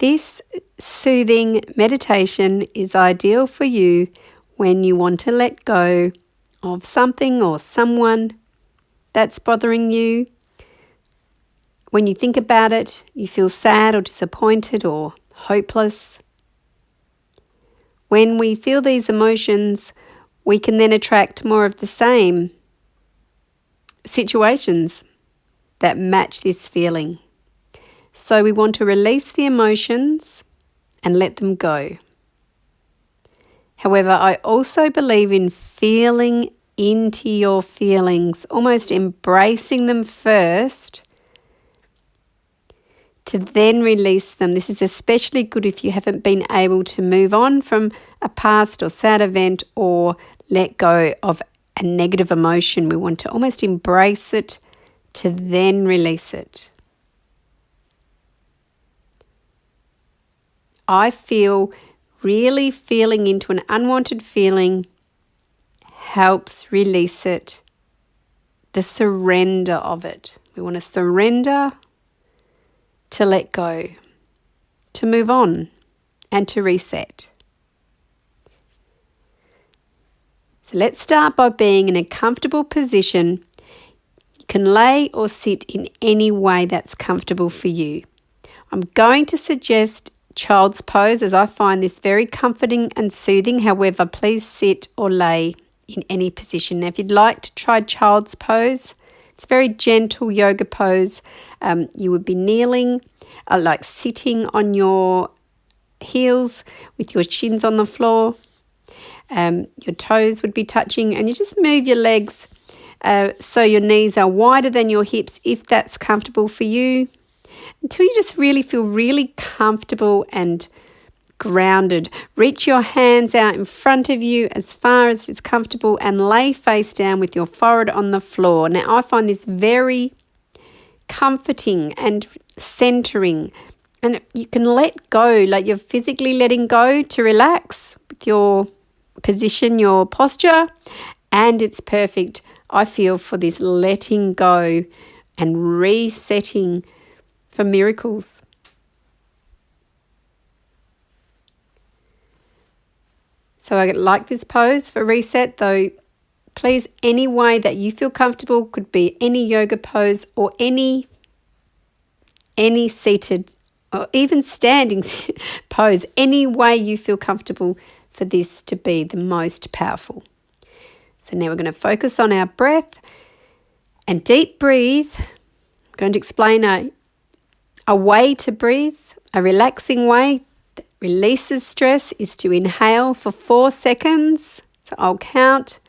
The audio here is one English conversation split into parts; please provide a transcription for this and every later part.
This soothing meditation is ideal for you when you want to let go of something or someone that's bothering you. When you think about it, you feel sad or disappointed or hopeless. When we feel these emotions, we can then attract more of the same situations that match this feeling. So we want to release the emotions and let them go. However, I also believe in feeling into your feelings, almost embracing them first to then release them. This is especially good if you haven't been able to move on from a past or sad event or let go of a negative emotion. We want to almost embrace it to then release it. I feel really feeling into an unwanted feeling helps release it, the surrender of it. We want to surrender to let go, to move on, and to reset. So let's start by being in a comfortable position. You can lay or sit in any way that's comfortable for you. I'm going to suggest child's pose as I find this very comforting and soothing. However, please sit or lay in any position. Now, if you'd like to try child's pose, it's a very gentle yoga pose. You would be kneeling, like sitting on your heels with your shins on the floor. Your toes would be touching, and you just move your legs so your knees are wider than your hips if that's comfortable for you, until you just really feel really comfortable and grounded. Reach your hands out in front of you as far as it's comfortable and lay face down with your forehead on the floor. Now, I find this very comforting and centering, and you can let go, like you're physically letting go to relax with your position, your posture, and it's perfect, I feel, for this letting go and resetting for miracles. So I like this pose for reset, though please, any way that you feel comfortable, could be any yoga pose or any seated or even standing pose, any way you feel comfortable for this to be the most powerful. So now we're going to focus on our breath and deep breathe. I'm going to explain a way to breathe, a relaxing way that releases stress is to inhale for 4 seconds. So I'll count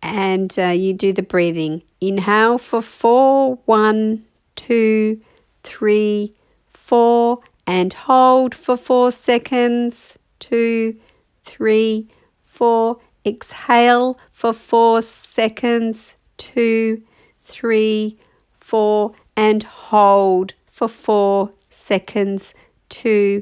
and you do the breathing. Inhale for 4, 1, 2, 3, 4, and hold for 4 seconds, 2, 3, 4. Exhale for 4 seconds, 2, 3, 4, and hold for 4 seconds, 2,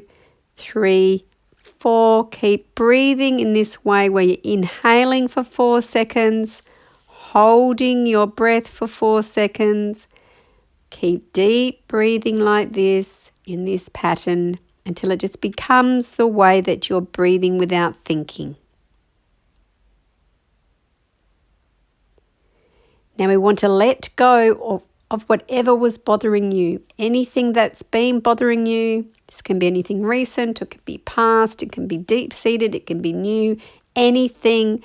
3, 4. Keep breathing in this way where you're inhaling for 4 seconds, holding your breath for 4 seconds. Keep deep breathing like this in this pattern until it just becomes the way that you're breathing without thinking. Now we want to let go of whatever was bothering you, anything that's been bothering you. This can be anything recent, it can be past, it can be deep-seated, it can be new. Anything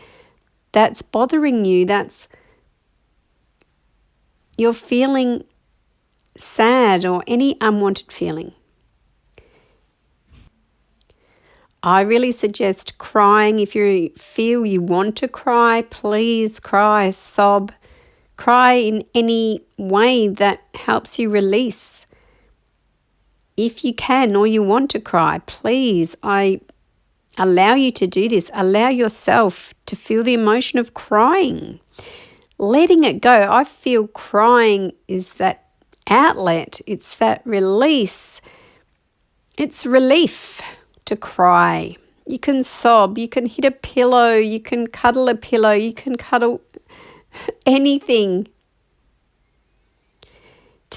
that's bothering you, that's you're feeling sad or any unwanted feeling. I really suggest crying. If you feel you want to cry, please cry, sob. Cry in any way that helps you release. If you can or you want to cry, please, I allow you to do this. Allow yourself to feel the emotion of crying. Letting it go. I feel crying is that outlet. It's that release. It's relief to cry. You can sob. You can hit a pillow. You can cuddle a pillow. You can cuddle anything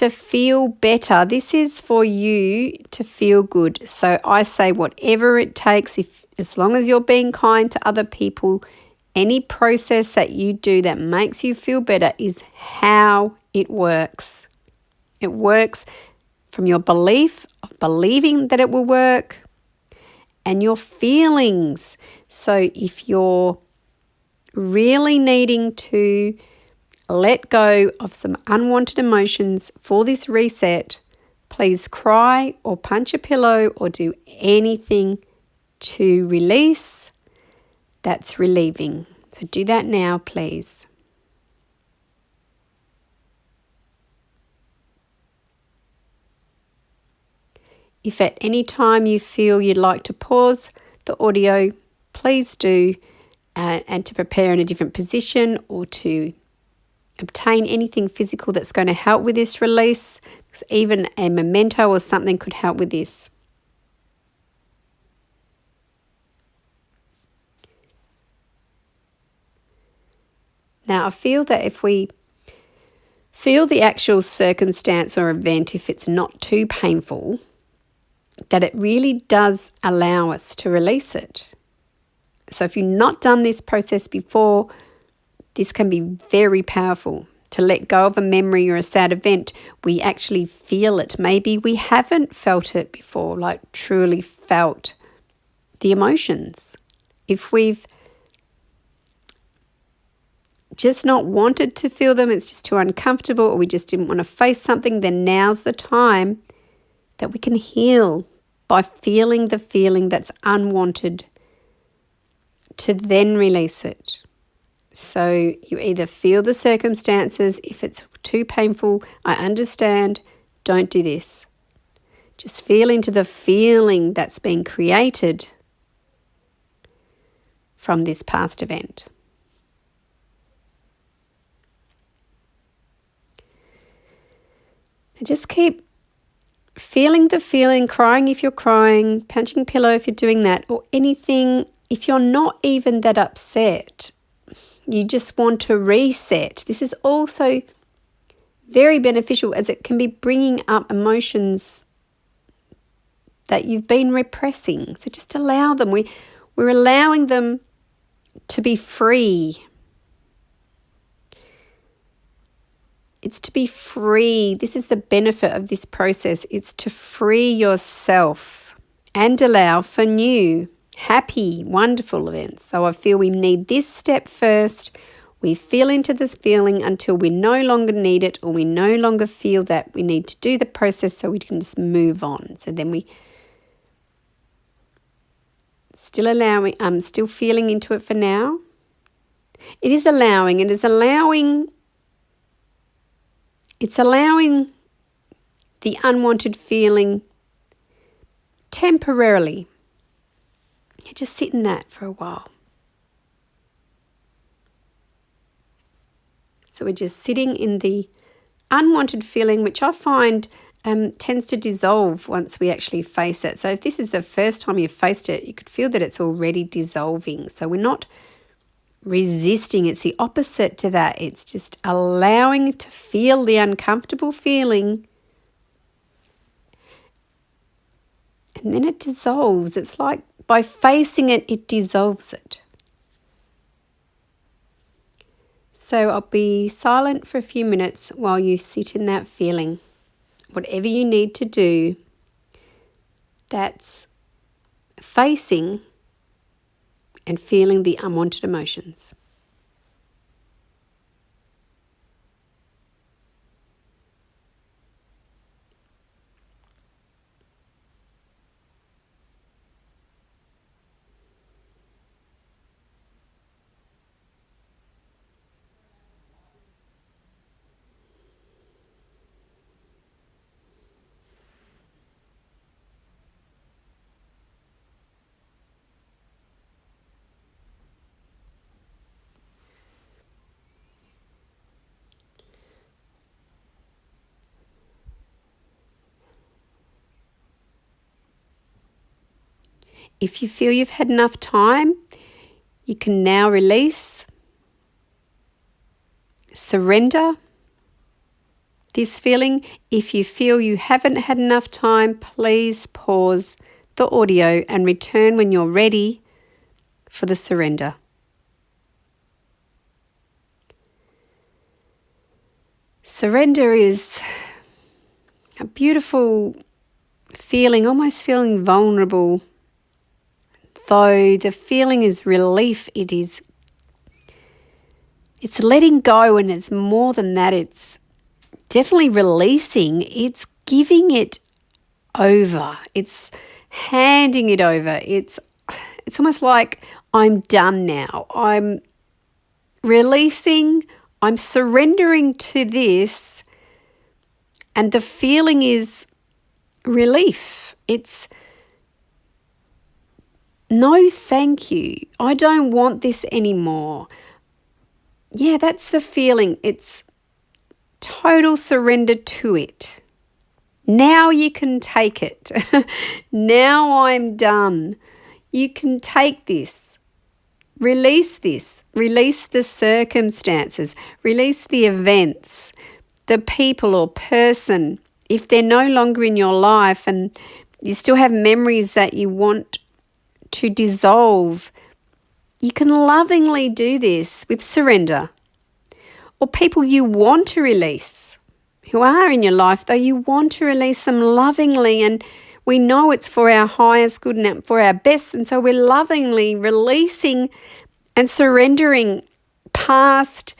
to feel better. This is for you to feel good. So I say whatever it takes, as long as you're being kind to other people, any process that you do that makes you feel better is how it works. It works from your belief of believing that it will work and your feelings. So if you're really needing to let go of some unwanted emotions for this reset, please cry or punch a pillow or do anything to release. That's relieving. So do that now, please. If at any time you feel you'd like to pause the audio, please do, and to prepare in a different position or to obtain anything physical that's going to help with this release. Because even a memento or something could help with this. Now, I feel that if we feel the actual circumstance or event, if it's not too painful, that it really does allow us to release it. So if you've not done this process before, this can be very powerful. To let go of a memory or a sad event, we actually feel it. Maybe we haven't felt it before, like truly felt the emotions. If we've just not wanted to feel them, it's just too uncomfortable, or we just didn't want to face something, then now's the time that we can heal by feeling the feeling that's unwanted to then release it. So you either feel the circumstances. If it's too painful, I understand, don't do this. Just feel into the feeling that's been created from this past event. And just keep feeling the feeling, crying if you're crying, punching pillow if you're doing that, or anything. If you're not even that upset, you just want to reset. This is also very beneficial, as it can be bringing up emotions that you've been repressing. So just allow them. We're allowing them to be free. It's to be free. This is the benefit of this process. It's to free yourself and allow for new, happy, wonderful events. So I feel we need this step first. We feel into this feeling until we no longer need it, or we no longer feel that we need to do the process, so we can just move on. So then we still feeling into it for now. It is allowing. It's allowing the unwanted feeling temporarily. You just sit in that for a while. So we're just sitting in the unwanted feeling, which I find tends to dissolve once we actually face it. So if this is the first time you've faced it, you could feel that it's already dissolving. So we're not resisting. It's the opposite to that. It's just allowing to feel the uncomfortable feeling, and then it dissolves. It's like by facing it, it dissolves it. So I'll be silent for a few minutes while you sit in that feeling. Whatever you need to do, that's facing and feeling the unwanted emotions. If you feel you've had enough time, you can now release, surrender this feeling. If you feel you haven't had enough time, please pause the audio and return when you're ready for the surrender. Surrender is a beautiful feeling, almost feeling vulnerable. Though the feeling is relief, it's letting go, and it's more than that. It's definitely releasing. It's giving it over. It's handing it over. It's almost like I'm done now. I'm releasing. I'm surrendering to this, and the feeling is relief. It's no, thank you. I don't want this anymore. Yeah, that's the feeling. It's total surrender to it. Now you can take it. Now I'm done. You can take this. Release this. Release the circumstances. Release the events, the people or person. If they're no longer in your life and you still have memories that you want to dissolve, you can lovingly do this with surrender. Or people you want to release, who are in your life, though you want to release them lovingly, and we know it's for our highest good and for our best, and so we're lovingly releasing and surrendering past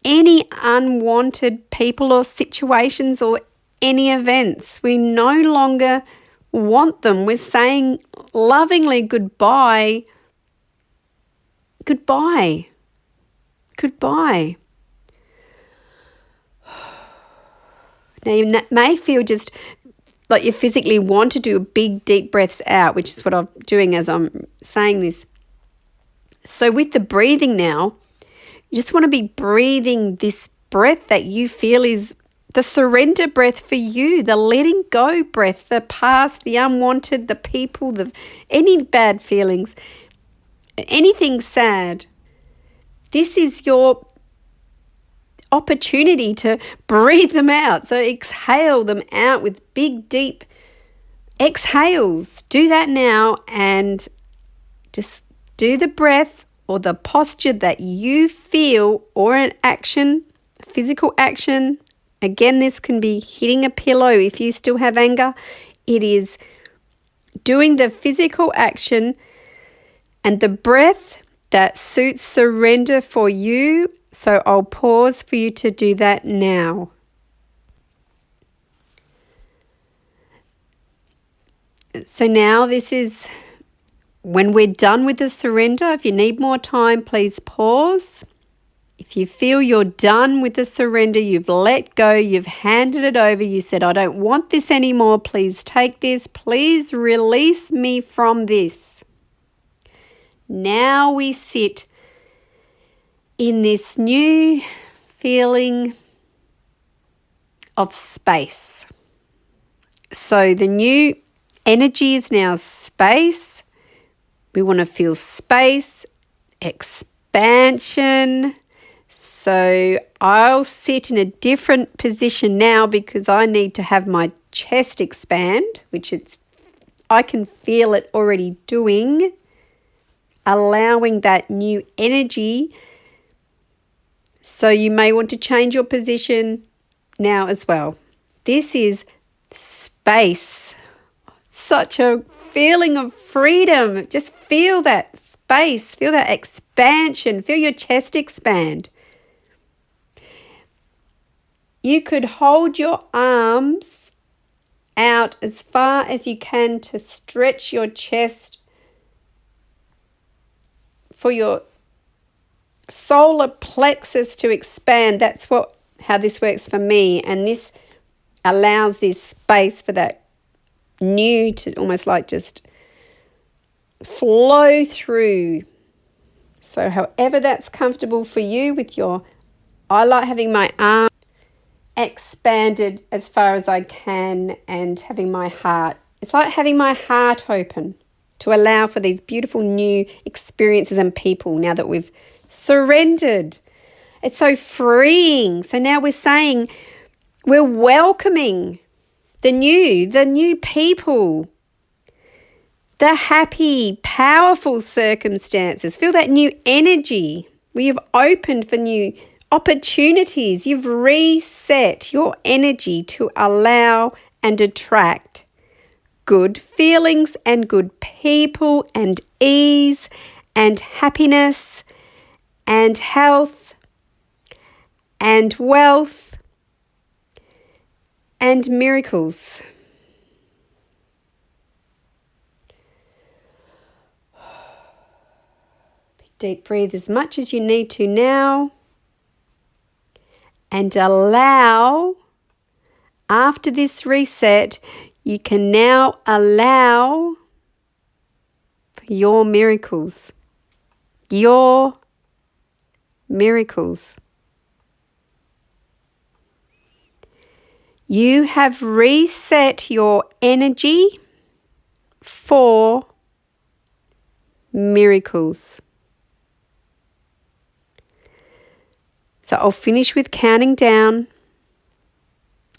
any unwanted people or situations or any events. We no longer want them. We're saying lovingly goodbye. Goodbye. Goodbye. Now you may feel just like you physically want to do big deep breaths out, which is what I'm doing as I'm saying this. So with the breathing now, you just want to be breathing this breath that you feel is the surrender breath for you, the letting go breath, the past, the unwanted, the people, any bad feelings, anything sad. This is your opportunity to breathe them out. So exhale them out with big, deep exhales. Do that now and just do the breath or the posture that you feel, or an action, physical action. Again, this can be hitting a pillow if you still have anger. It is doing the physical action and the breath that suits surrender for you. So I'll pause for you to do that now. So now this is when we're done with the surrender. If you need more time, please pause. If you feel you're done with the surrender, you've let go, you've handed it over, you said, I don't want this anymore, please take this, please release me from this. Now we sit in this new feeling of space. So the new energy is now space. We want to feel space, expansion. So I'll sit in a different position now because I need to have my chest expand, which I can feel it already doing, allowing that new energy. So you may want to change your position now as well. This is space. Such a feeling of freedom. Just feel that space, feel that expansion, feel your chest expand. You could hold your arms out as far as you can to stretch your chest for your solar plexus to expand. That's how this works for me, and this allows this space for that new to almost like just flow through. So however that's comfortable for you I like having my arm expanded as far as I can and having my heart. It's like having my heart open to allow for these beautiful new experiences and people now that we've surrendered. It's so freeing. So now we're saying We're welcoming the new people, the happy, powerful circumstances. Feel that new energy. You've opened for new opportunities. You've reset your energy to allow and attract good feelings and good people and ease and happiness and health and wealth and miracles. Deep breathe as much as you need to now, and allow, after this reset, you can now allow for your miracles. Your miracles. You have reset your energy for miracles. So I'll finish with counting down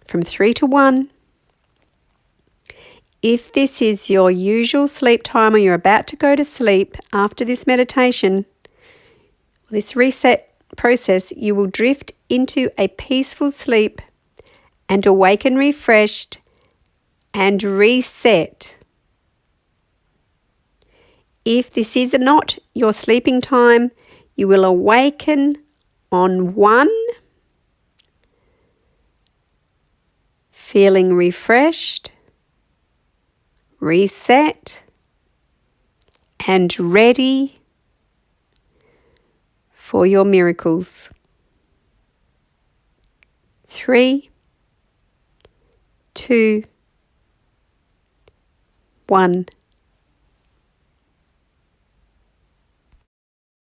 from 3 to 1. If this is your usual sleep time or you're about to go to sleep after this meditation, this reset process, you will drift into a peaceful sleep and awaken refreshed and reset. If this is not your sleeping time, you will awaken on 1, feeling refreshed, reset, and ready for your miracles. 3, 2, 1.